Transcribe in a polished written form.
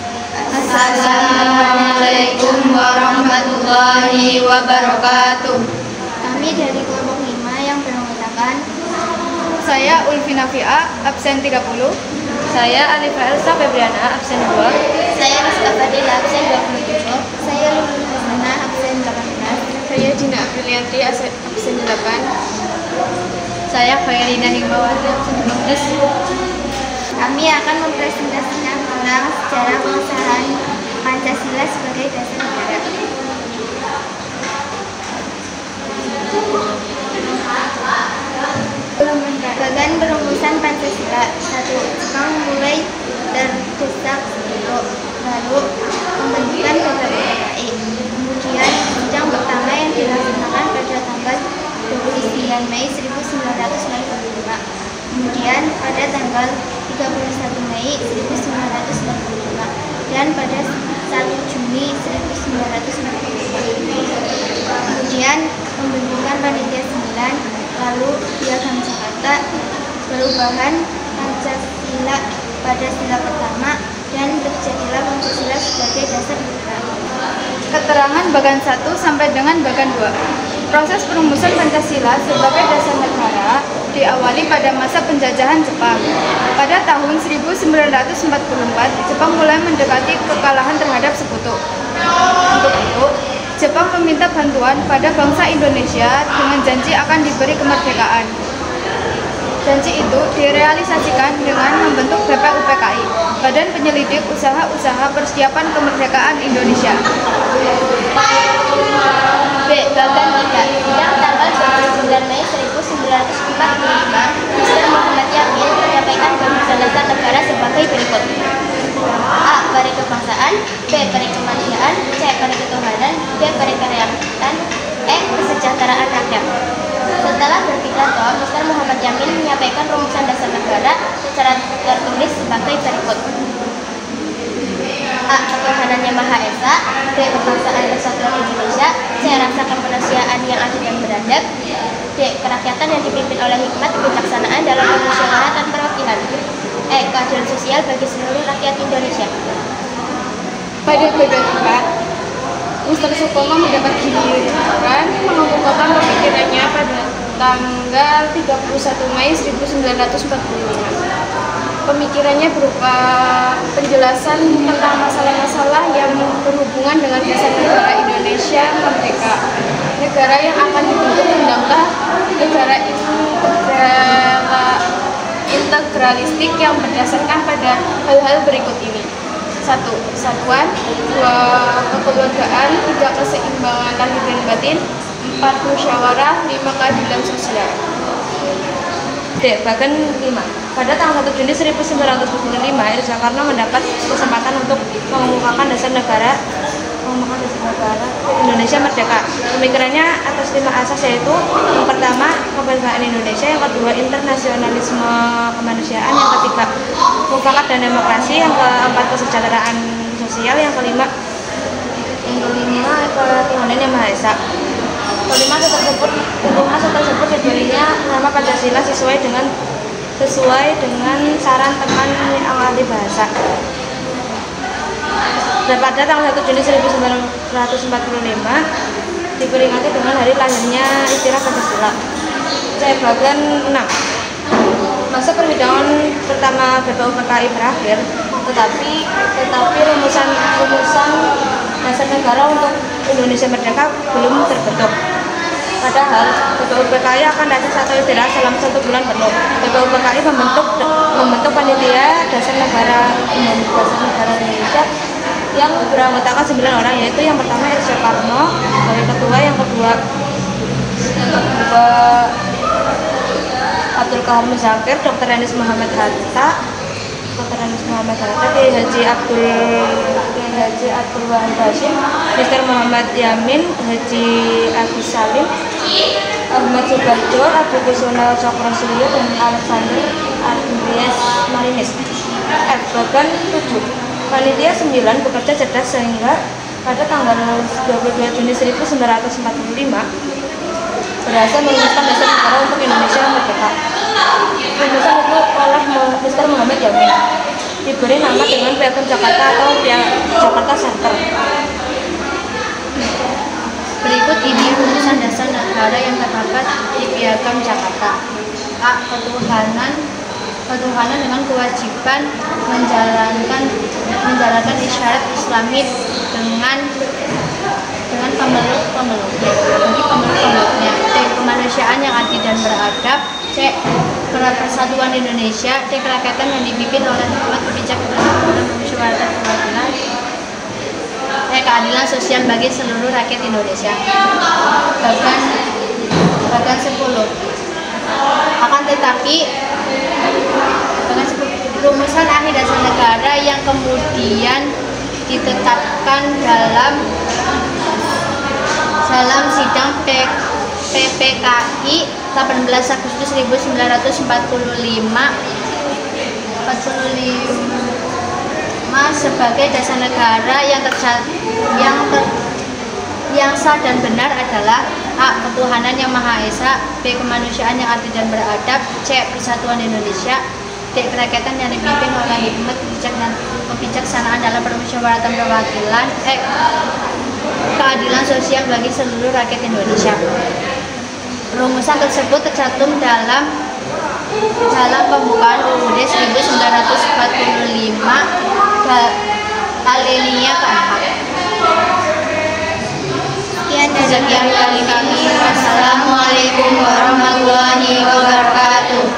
Assalamualaikum warahmatullahi wabarakatuh. Kami dari kelompok 5 yang beranggotakan saya Ulfina Fia, absen 30. Saya Alifa Elsa Febriana, absen 2. Saya Rizka Fadila, absen 27. Saya Lulu Hasana, absen 18. Saya Dina Aprilianti, absen 8. Saya Khairina Hikmawati, absen 12. Kami akan mempresentasikan tentang sejarah pengesahan Pancasila sebagai dasar negara. Bagan perumusan Pancasila. 1. Jepang mulai terdesak lalu pembentukan PPUPKI. Kemudian jenjang pertama yang dilaksanakan pada tanggal 29 Mei 1945. Kemudian pada tanggal 31 Mei 1945 dan pada 1 Juni 1945. Kemudian pembentukan Panitia 9, lalu Piagam Jakarta, perubahan Pancasila pada sila pertama, dan terjadilah Pancasila sebagai dasar negara. Keterangan bagan 1 sampai dengan bagan 2. Proses perumusan Pancasila sebagai dasar negara diawali pada masa penjajahan Jepang. Pada tahun 1944, Jepang mulai mendekati kekalahan terhadap sekutu. Untuk itu, Jepang meminta bantuan pada bangsa Indonesia dengan janji akan diberi kemerdekaan. Janji itu direalisasikan dengan membentuk BPUPKI, Badan Penyelidik Usaha-Usaha Persiapan Kemerdekaan Indonesia. B. Bagan 3. Sidang tanggal 29 Mei 1945, Mr. Muhammad Yamin menyampaikan perumusan dasar negara sebagai berikut. A. Peri kebangsaan, B. Peri kemanusiaan, C. Peri ketuhanan, D. Peri kerakyatan, E. Kesejahteraan rakyat. Setelah berpidato, Mr. Muhammad Yamin menyampaikan rumusan dasar negara secara tertulis sebagai berikut. A. Ketuhanan yang Maha Esa, B. Kebangsaan Persatuan Indonesia, C. Rasa kemanusiaan yang adil dan beradab, D. Kerakyatan yang dipimpin oleh hikmat kebijaksanaan dalam permusyawaratan perwakilan, E. Keadilan sosial bagi seluruh rakyat Indonesia. Pada bagan 4, Mr. Supomo mendapat giliran mengemukakan pemikirannya pada tanggal 31 Mei 1945. Pemikirannya berupa penjelasan tentang masalah-masalah yang berhubungan dengan dasar negara Indonesia merdeka. Negara yang akan dibentuk hendaklah negara integralistik yang berdasarkan pada hal-hal berikut ini. 1. Kesatuan, 2. Kekeluargaan, 3. Keseimbangan lahir dan batin, 4. Musyawarah, 5. Keadilan sosial. D. Bagan 5. Pada tanggal 1 Juni 1945, Irsa Karno mendapat kesempatan untuk mengemukakan dasar negara Indonesia merdeka. Pemikirannya atas 5 asas, yaitu yang pertama, kemerdekaan Indonesia, yang kedua, internasionalisme kemanusiaan, yang ketiga, mufakat dan demokrasi, yang keempat, kesejahteraan sosial, yang kelima ketuhanan yang Maha Esa. Kelima tersebut diberinya nama Pancasila sesuai dengan saran teman yang ahli bahasa. Dan pada tanggal 1 Juni 1945 diperingati dengan hari lahirnya istilah Pancasila. Bagan 6. Masa persidangan pertama BPUPKI berakhir, tetapi rumusan dasar negara untuk Indonesia merdeka belum terbentuk. Padahal BPUPKI akan reses atau istirahat selama 1 bulan penuh. BPUPKI membentuk panitia dasar negara Indonesia yang beranggotakan 9 orang, yaitu yang pertama Irsa Karno sebagai ketua, yang kedua Abdul Kahar Muzakir, Dr. Enis Muhammad Hatta, Haji Abdul Wahid Hashim, Mr. Muhammad Yamin, Haji Agus Salim, Ahmad Subahjor, Abu Kusuno Cokrosuryo, dan Alexander Andreas Marinis. F. Bagan 7. Panitia 9 bekerja cerdas sehingga pada tanggal 22 Juni 1945 berhasil merumuskan dasar negara untuk Indonesia merdeka. Rumusan itu oleh Mr. Muhammad Yamin. diberi nama dengan Piagam Jakarta atau Jakarta Center. Berikut ini rumusan dasar negara yang terdapat di Piagam Jakarta. A. Ketuhanan dengan kewajiban menjalankan isyarat Islami dengan pemeluk-pemeluknya. C. Kemanusiaan yang adil dan beradab. C. Persatuan Indonesia. D. Kerakyatan yang dipimpin oleh hikmat kebijaksanaan dalam musyawarah perwakilan. E. Keadilan sosial bagi seluruh rakyat Indonesia. Bagan 10. Akan tetapi rumusan akhir dasar negara yang kemudian ditetapkan dalam sidang PPKI 18 Agustus 1945 sebagai dasar negara yang sah dan benar adalah A. Ketuhanan yang Maha Esa. B. Kemanusiaan yang adil dan beradab. C. Persatuan Indonesia. D. Kerakyatan yang dipimpin oleh hikmat kebijaksanaan dalam permusyawaratan perwakilan. E. Keadilan sosial bagi seluruh rakyat Indonesia. Rumusan tersebut tercantum dalam pembukaan UUD 1945 alinea keempat. Sekian dari kami. Wassalamualaikum warahmatullahi wabarakatuh.